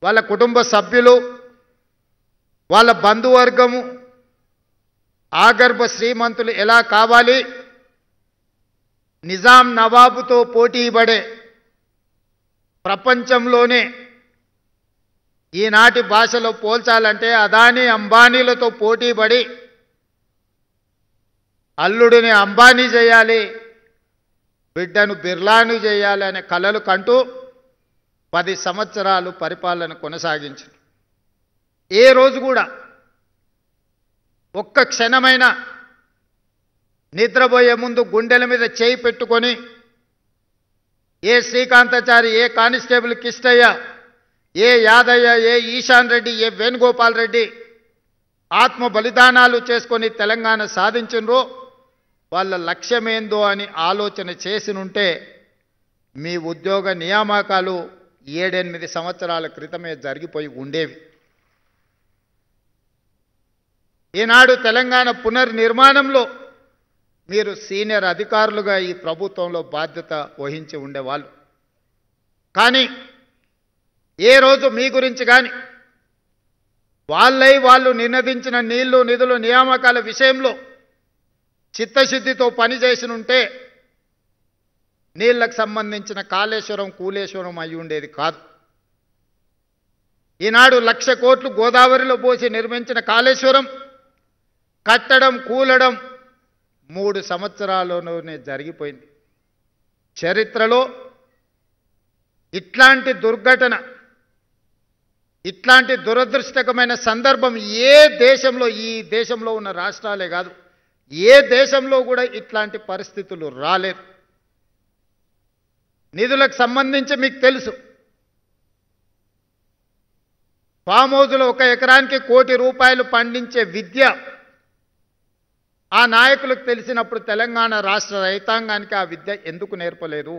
వాళ్ళ కుటుంబ సభ్యులు, వాళ్ళ బంధువర్గము, ఆగర్భ శ్రీమంతులు ఎలా కావాలి, నిజాం నవాబుతో పోటీ పడే ప్రపంచంలోనే ఈనాటి భాషలో పోల్చాలంటే అదానీ అంబానీలతో పోటీ పడి అల్లుడిని అంబానీ చేయాలి, బిడ్డను బిర్లాను చేయాలి అనే కలలు కంటూ 10 సంవత్సరాలు పరిపాలన కొనసాగించింది. ఏ రోజు కూడా ఒక్క క్షణమైన నిద్రపోయే ముందు గుండెల మీద చేయి పెట్టుకొని ఏ శ్రీకాంతాచారి, ఏ కానిస్టేబుల్ కిష్టయ్య, ఏ యాదయ్య, ఏ ఈశాన్ రెడ్డి, ఏ వేణుగోపాల్ రెడ్డి ఆత్మ బలిదానాలు చేసుకొని తెలంగాణ సాధించినరో వాళ్ళ లక్ష్యమేందో అని ఆలోచన చేసినుంటే మీ ఉద్యోగ నియామకాలు 7-8 సంవత్సరాల క్రితమే జరిగిపోయి ఉండేవి. ఈనాడు తెలంగాణ పునర్నిర్మాణంలో మీరు సీనియర్ అధికారులుగా ఈ ప్రభుత్వంలో బాధ్యత వహించి ఉండేవాళ్ళు. కానీ ఏ రోజు మీ గురించి కానీ వాళ్ళు నినదించిన నీళ్లు, నిధులు, నియామకాల విషయంలో చిత్తశుద్ధితో పనిచేసినుంటే నీళ్లకు సంబంధించిన కాళేశ్వరం, కూలేశ్వరం అయి ఉండేది కాదు. ఈనాడు 1,00,000 కోట్లు గోదావరిలో పోసి నిర్మించిన కాళేశ్వరం కట్టడం, కూలడం 3 సంవత్సరాల్లోనే జరిగిపోయింది. చరిత్రలో ఇట్లాంటి దుర్ఘటన, ఇట్లాంటి దురదృష్టకరమైన సందర్భం ఏ దేశంలో, ఈ దేశంలో ఉన్న రాష్ట్రాలే కాదు, ఏ దేశంలో కూడా ఇట్లాంటి పరిస్థితులు రాలేదు. నిధులకు సంబంధించి మీకు తెలుసు, ఫామ్ హౌస్లో 1 ఎకరానికి ₹1 కోటి పండించే విద్య ఆ నాయకులకు తెలిసినప్పుడు తెలంగాణ రాష్ట్ర రైతాంగానికి ఆ విద్య ఎందుకు నేర్పలేదు?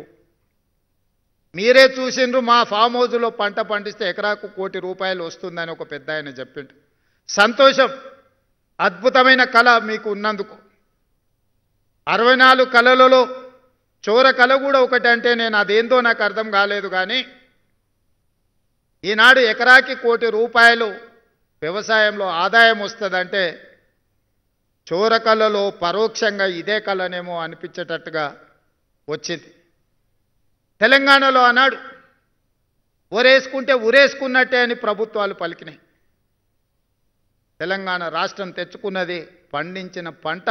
మీరే చూసిండ్రు, మా ఫామ్ హౌస్లో పంట పండిస్తే ఎకరాకు ₹1 కోటి వస్తుందని ఒక పెద్ద ఆయన చెప్పిండు. సంతోషం, అద్భుతమైన కళ మీకు ఉన్నందుకు. 64 కళలలో చోర కళ కూడా ఒకటి అంటే నేను అదేందో నాకు అర్థం కాలేదు. కానీ ఈనాడు ఎకరాకి ₹1 కోటి వ్యవసాయంలో ఆదాయం వస్తుందంటే చోర కళలో పరోక్షంగా ఇదే కళనేమో అనిపించేటట్టుగా వచ్చింది. తెలంగాణలో ఆనాడు ఒరేసుకుంటే ఉరేసుకున్నట్టే అని ప్రభుత్వాలు పలికినాయి. తెలంగాణ రాష్ట్రం తెచ్చుకున్నది పండించిన పంట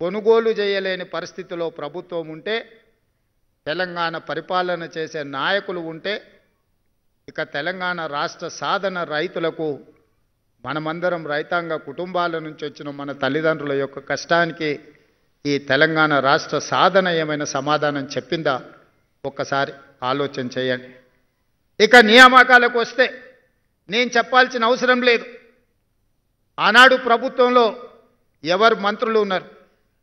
కొనుగోలు చేయలేని పరిస్థితిలో ప్రభుత్వం ఉంటే, తెలంగాణ పరిపాలన చేసే నాయకులు ఉంటే, ఇక తెలంగాణ రాష్ట్ర సాధన రైతులకు మనమందరం రైతాంగ కుటుంబాల నుంచి వచ్చిన మన తల్లిదండ్రుల యొక్క కష్టానికి ఈ తెలంగాణ రాష్ట్ర సాధన ఏమైనా సమాధానం చెప్పిందా? ఒక్కసారి ఆలోచన చేయండి. ఇక నియామకాలకు వస్తే నేను చెప్పాల్సిన అవసరం లేదు. ఆనాడు ప్రభుత్వంలో ఎవరు మంత్రులు ఉన్నారు?